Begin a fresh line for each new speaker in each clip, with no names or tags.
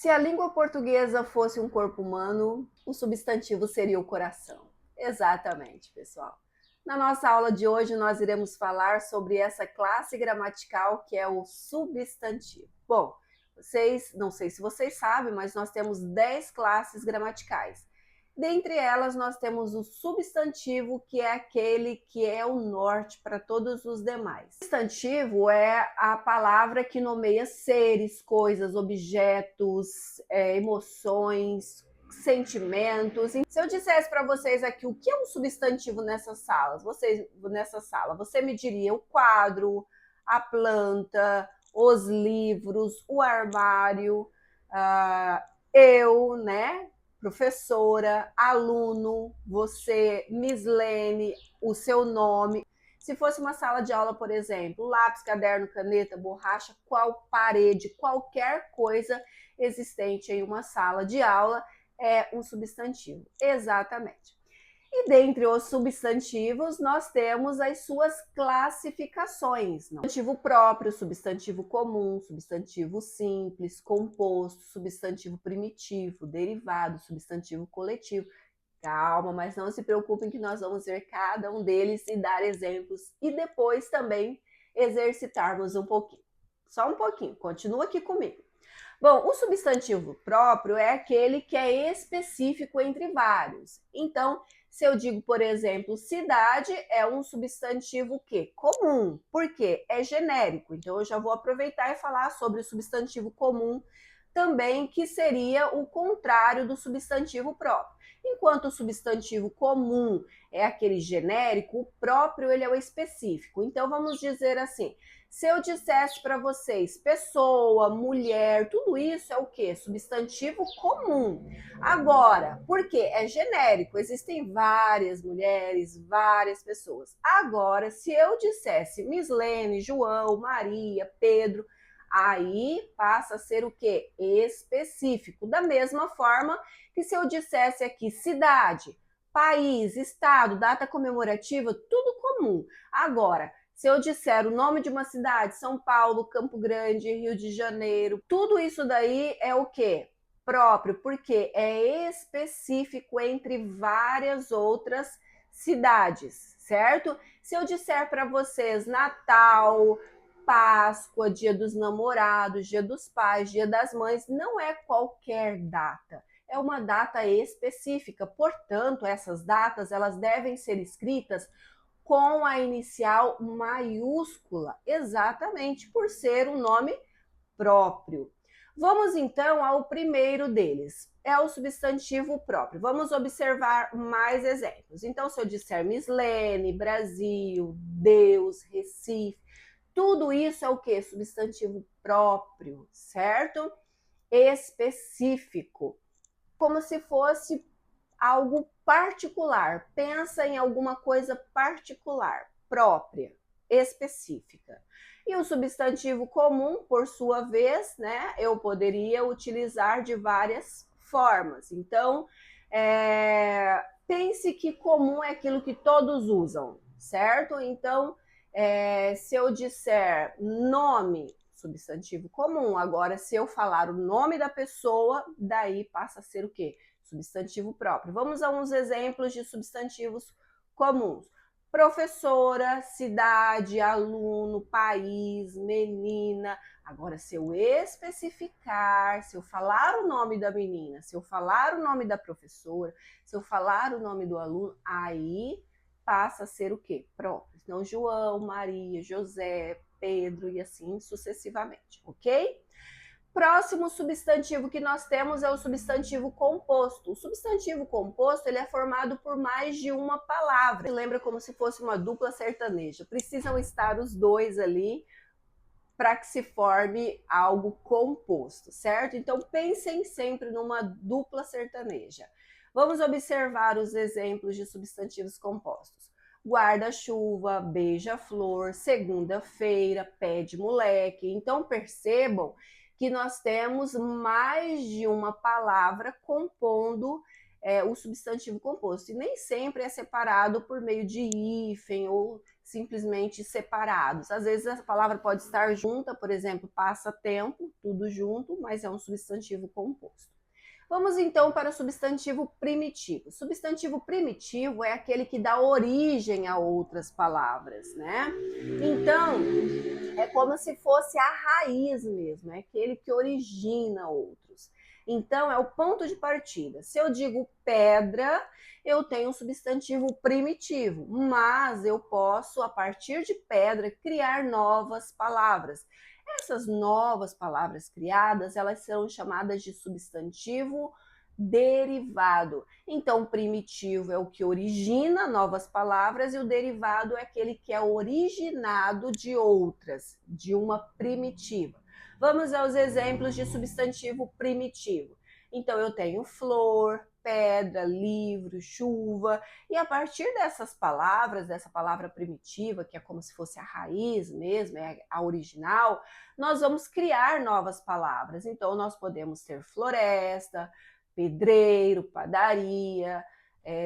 Se a língua portuguesa fosse um corpo humano, o substantivo seria o coração. Exatamente, pessoal. Na nossa aula de hoje, nós iremos falar sobre essa classe gramatical que é o substantivo. Bom, não sei se vocês sabem, mas nós temos 10 classes gramaticais. Dentre elas, nós temos o substantivo, que é aquele que é o norte para todos os demais. Substantivo é a palavra que nomeia seres, coisas, objetos, emoções, sentimentos. Se eu dissesse para vocês aqui o que é um substantivo nessa sala, você me diria o quadro, a planta, os livros, o armário, eu, né? Professora, aluno, você, Mislene, o seu nome. Se fosse uma sala de aula, por exemplo, lápis, caderno, caneta, borracha, qual parede, qualquer coisa existente em uma sala de aula é um substantivo. Exatamente. E dentre os substantivos, nós temos as suas classificações. Substantivo próprio, substantivo comum, substantivo simples, composto, substantivo primitivo, derivado, substantivo coletivo. Calma, mas não se preocupem que nós vamos ver cada um deles e dar exemplos e depois também exercitarmos um pouquinho. Só um pouquinho, continua aqui comigo. Bom, o substantivo próprio é aquele que é específico entre vários. Então, se eu digo, por exemplo, cidade, é um substantivo que? Comum. Por quê? É genérico. Então, eu já vou aproveitar e falar sobre o substantivo comum também, que seria o contrário do substantivo próprio. Enquanto o substantivo comum é aquele genérico, o próprio ele é o específico. Então, vamos dizer assim, se eu dissesse para vocês pessoa, mulher, tudo isso é o quê? Substantivo comum. Agora, por quê? É genérico, existem várias mulheres, várias pessoas. Agora, se eu dissesse Mislene, João, Maria, Pedro, aí passa a ser o quê? Específico. Da mesma forma que se eu dissesse aqui cidade, país, estado, data comemorativa, tudo comum. Agora, se eu disser o nome de uma cidade, São Paulo, Campo Grande, Rio de Janeiro, tudo isso daí é o quê? Próprio, porque é específico entre várias outras cidades, certo? Se eu disser para vocês Natal, Páscoa, Dia dos Namorados, Dia dos Pais, Dia das Mães, não é qualquer data. É uma data específica. Portanto, essas datas elas devem ser escritas com a inicial maiúscula, exatamente por ser um nome próprio. Vamos então ao primeiro deles, é o substantivo próprio. Vamos observar mais exemplos. Então, se eu disser Mislene, Brasil, Deus, Recife, tudo isso é o que? Substantivo próprio, certo? Específico, como se fosse algo particular. Pensa em alguma coisa particular, própria, específica. E o substantivo comum, por sua vez, né, eu poderia utilizar de várias formas. Então, pense que comum é aquilo que todos usam, certo? Então, se eu disser nome, substantivo comum. Agora, se eu falar o nome da pessoa, daí passa a ser o quê? Substantivo próprio. Vamos a uns exemplos de substantivos comuns. Professora, cidade, aluno, país, menina. Agora, se eu especificar, se eu falar o nome da menina, se eu falar o nome da professora, se eu falar o nome do aluno, aí passa a ser o quê? Próprio. Então, João, Maria, José, Pedro e assim sucessivamente, ok? Próximo substantivo que nós temos é o substantivo composto. O substantivo composto ele é formado por mais de uma palavra. Lembra como se fosse uma dupla sertaneja. Precisam estar os dois ali para que se forme algo composto, certo? Então pensem sempre numa dupla sertaneja. Vamos observar os exemplos de substantivos compostos. Guarda-chuva, beija-flor, segunda-feira, pé de moleque. Então percebam que nós temos mais de uma palavra compondo o substantivo composto. E nem sempre é separado por meio de hífen ou simplesmente separados. Às vezes a palavra pode estar junta, por exemplo, passatempo, tudo junto, mas é um substantivo composto. Vamos então para o substantivo primitivo. Substantivo primitivo é aquele que dá origem a outras palavras, né? Então, é como se fosse a raiz mesmo, é aquele que origina outros. Então, é o ponto de partida. Se eu digo pedra, eu tenho um substantivo primitivo, mas eu posso, a partir de pedra, criar novas palavras. Essas novas palavras criadas, elas são chamadas de substantivo derivado. Então, primitivo é o que origina novas palavras e o derivado é aquele que é originado de outras, de uma primitiva. Vamos aos exemplos de substantivo primitivo. Então, eu tenho flor, pedra, livro, chuva, e a partir dessas palavras, dessa palavra primitiva, que é como se fosse a raiz mesmo, é a original, nós vamos criar novas palavras. Então, nós podemos ter floresta, pedreiro, padaria,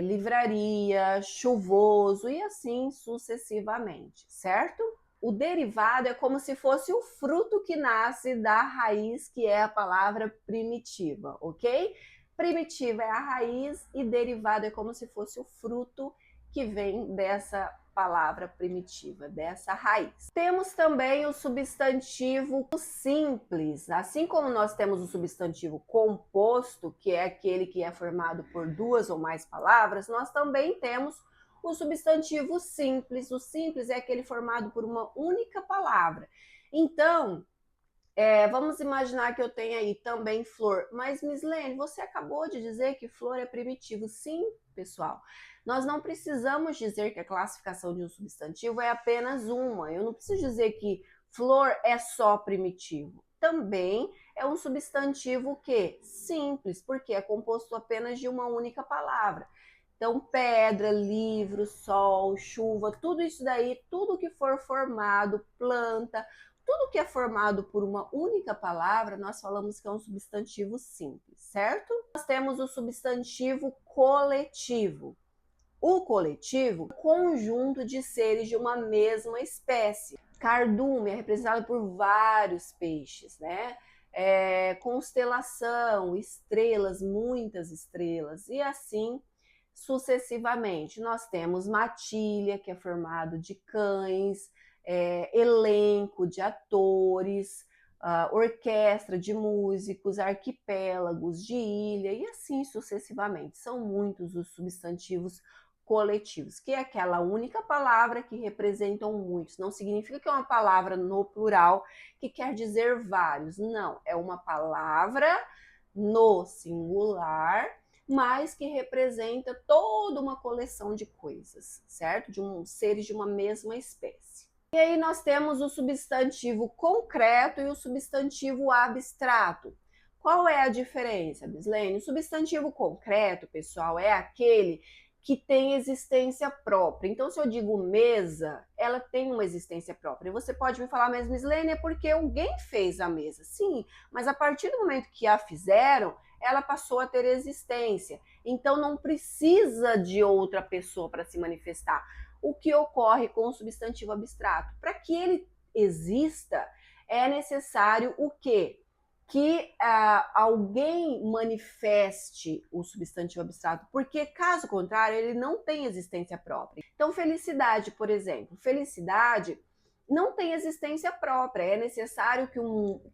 livraria, chuvoso e assim sucessivamente, certo? O derivado é como se fosse o fruto que nasce da raiz, que é a palavra primitiva, ok? Primitiva é a raiz e derivado é como se fosse o fruto que vem dessa palavra primitiva, dessa raiz. Temos também o substantivo simples. Assim como nós temos o substantivo composto, que é aquele que é formado por duas ou mais palavras, nós também temos o substantivo simples. O simples é aquele formado por uma única palavra. Então, vamos imaginar que eu tenho aí também flor. Mas, Mislene, você acabou de dizer que flor é primitivo. Sim, pessoal. Nós não precisamos dizer que a classificação de um substantivo é apenas uma. Eu não preciso dizer que flor é só primitivo. Também é um substantivo que simples, porque é composto apenas de uma única palavra. Então, pedra, livro, sol, chuva, tudo isso daí, tudo que for formado, planta, tudo que é formado por uma única palavra, nós falamos que é um substantivo simples, certo? Nós temos o substantivo coletivo. O coletivo é um conjunto de seres de uma mesma espécie. Cardume é representado por vários peixes, né? Constelação, estrelas, muitas estrelas, e assim sucessivamente. Nós temos matilha, que é formado de cães, elenco de atores, orquestra de músicos, arquipélagos de ilha e assim sucessivamente. São muitos os substantivos coletivos, que é aquela única palavra que representam muitos. Não significa que é uma palavra no plural que quer dizer vários. Não, é uma palavra no singular, mas que representa toda uma coleção de coisas, certo? De seres de uma mesma espécie. E aí nós temos o substantivo concreto e o substantivo abstrato. Qual é a diferença, Mislene? O substantivo concreto, pessoal, é aquele que tem existência própria. Então, se eu digo mesa, ela tem uma existência própria. E você pode me falar, mas Mislene, é porque alguém fez a mesa. Sim, mas a partir do momento que a fizeram, ela passou a ter existência. Então, não precisa de outra pessoa para se manifestar. O que ocorre com o substantivo abstrato? Para que ele exista, é necessário o quê? Que alguém manifeste o substantivo abstrato, porque caso contrário, ele não tem existência própria. Então, felicidade, por exemplo. Felicidade não tem existência própria, é necessário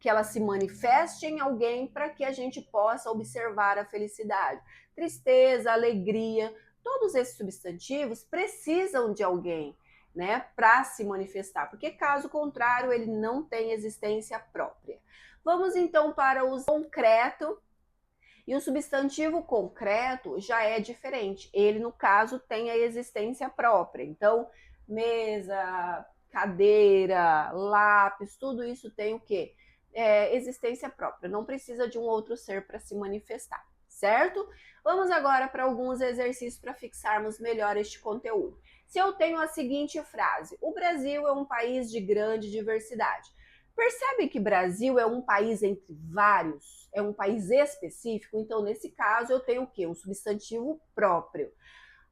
que ela se manifeste em alguém para que a gente possa observar a felicidade. Tristeza, alegria, todos esses substantivos precisam de alguém, né, para se manifestar, porque caso contrário, ele não tem existência própria. Vamos então para o concreto. E o substantivo concreto já é diferente. Ele, no caso, tem a existência própria. Então, mesa, cadeira, lápis, tudo isso tem o quê? Existência própria. Não precisa de um outro ser para se manifestar, certo? Vamos agora para alguns exercícios para fixarmos melhor este conteúdo. Se eu tenho a seguinte frase: o Brasil é um país de grande diversidade. Percebe que Brasil é um país entre vários, é um país específico, então nesse caso eu tenho o quê? Um substantivo próprio.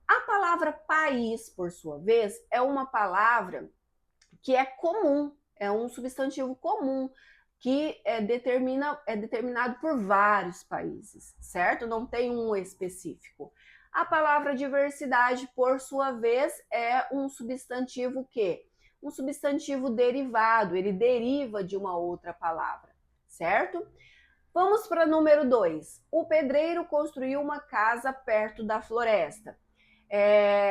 A palavra país, por sua vez, é uma palavra que é comum, é um substantivo comum que é determinado por vários países, certo? Não tem um específico. A palavra diversidade, por sua vez, é um substantivo que? Um substantivo derivado, ele deriva de uma outra palavra, certo? Vamos para número 2. O pedreiro construiu uma casa perto da floresta.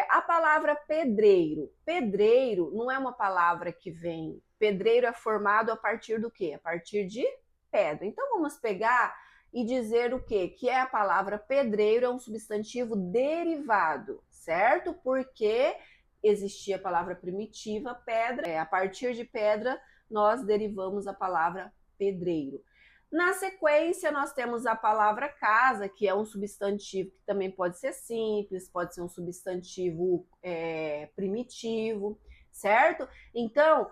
A palavra pedreiro. Pedreiro não é uma palavra que vem. Pedreiro é formado a partir do quê? A partir de pedra. Então vamos pegar e dizer o quê? Que é a palavra pedreiro, é um substantivo derivado, certo? Porque existia a palavra primitiva, pedra. A partir de pedra, nós derivamos a palavra pedreiro. Na sequência, nós temos a palavra casa, que é um substantivo que também pode ser simples, pode ser um substantivo primitivo, certo? Então,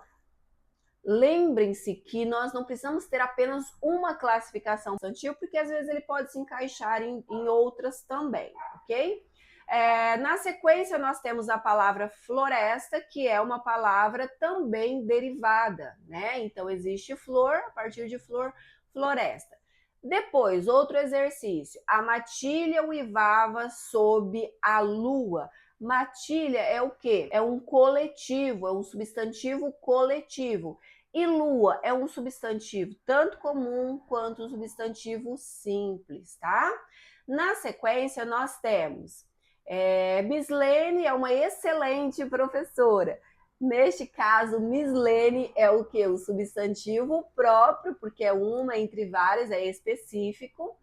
lembrem-se que nós não precisamos ter apenas uma classificação substantivo, porque às vezes ele pode se encaixar em outras também, ok? Na sequência, nós temos a palavra floresta, que é uma palavra também derivada, né? Então, existe flor, a partir de flor, floresta. Depois, outro exercício. A matilha uivava sob a lua. Matilha é o quê? É um coletivo, é um substantivo coletivo. E lua é um substantivo tanto comum quanto um substantivo simples, tá? Na sequência, nós temos Mislene é uma excelente professora. Neste caso, Mislene é o que? O substantivo próprio, porque é uma entre várias, é específico.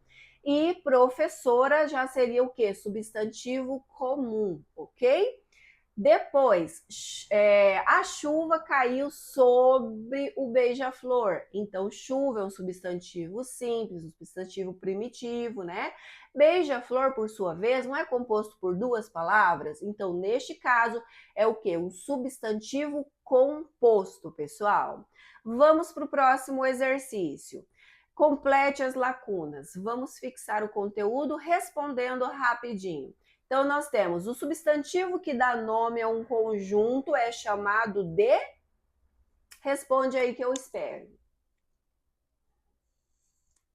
E professora já seria o que? Substantivo comum, ok? Depois, a chuva caiu sobre o beija-flor. Então, chuva é um substantivo simples, um substantivo primitivo, né? Beija-flor, por sua vez, não é composto por duas palavras. Então, neste caso, é o quê? Um substantivo composto, pessoal. Vamos para o próximo exercício. Complete as lacunas. Vamos fixar o conteúdo respondendo rapidinho. Então, nós temos o substantivo que dá nome a um conjunto é chamado de... Responde aí que eu espero.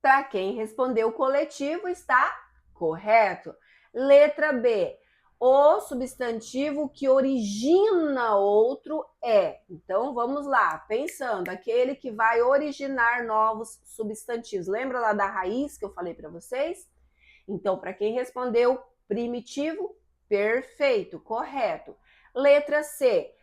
Para quem respondeu coletivo, está correto. Letra B. O substantivo que origina outro é. Então, vamos lá, pensando, aquele que vai originar novos substantivos. Lembra lá da raiz que eu falei para vocês? Então, para quem respondeu primitivo, perfeito, correto. Letra C.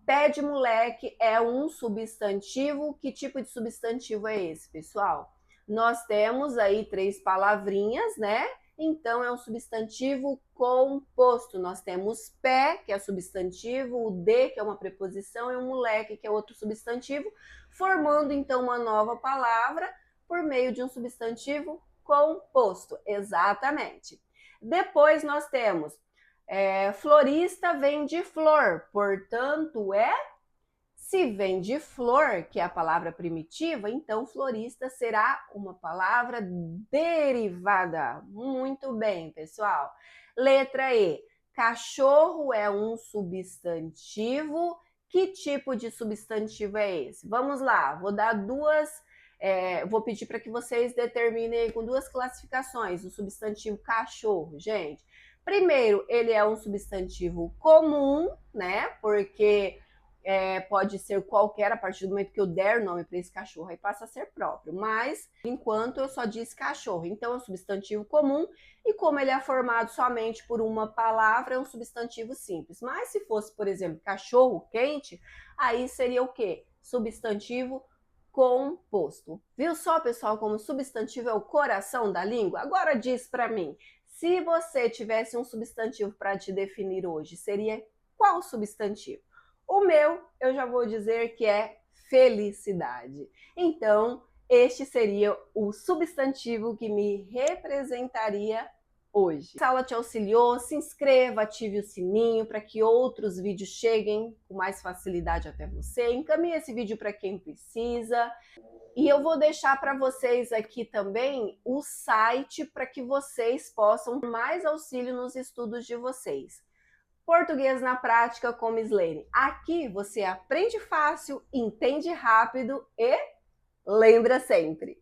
Pé de moleque é um substantivo. Que tipo de substantivo é esse, pessoal? Nós temos aí 3 palavrinhas, né? Então, é um substantivo composto. Nós temos pé, que é substantivo, o de, que é uma preposição, e o moleque, que é outro substantivo, formando, então, uma nova palavra por meio de um substantivo composto. Exatamente. Depois nós temos florista vem de flor, portanto se vem de flor, que é a palavra primitiva, então florista será uma palavra derivada. Muito bem, pessoal. Letra E. Cachorro é um substantivo. Que tipo de substantivo é esse? Vamos lá, vou dar vou pedir para que vocês determinem com 2 classificações o substantivo cachorro, gente. Primeiro, ele é um substantivo comum, né? Porque pode ser qualquer, a partir do momento que eu der nome para esse cachorro, aí passa a ser próprio. Mas, enquanto eu só disse cachorro, então é um substantivo comum, e como ele é formado somente por uma palavra, é um substantivo simples. Mas se fosse, por exemplo, cachorro quente, aí seria o quê? Substantivo composto. Viu só, pessoal, como substantivo é o coração da língua? Agora diz para mim, se você tivesse um substantivo para te definir hoje, seria qual substantivo? O meu, eu já vou dizer que é felicidade. Então, este seria o substantivo que me representaria hoje. Se a aula te auxiliou, se inscreva, ative o sininho para que outros vídeos cheguem com mais facilidade até você. Encaminhe esse vídeo para quem precisa. E eu vou deixar para vocês aqui também o site para que vocês possam ter mais auxílio nos estudos de vocês. Português na prática com Mislene. Aqui você aprende fácil, entende rápido e lembra sempre.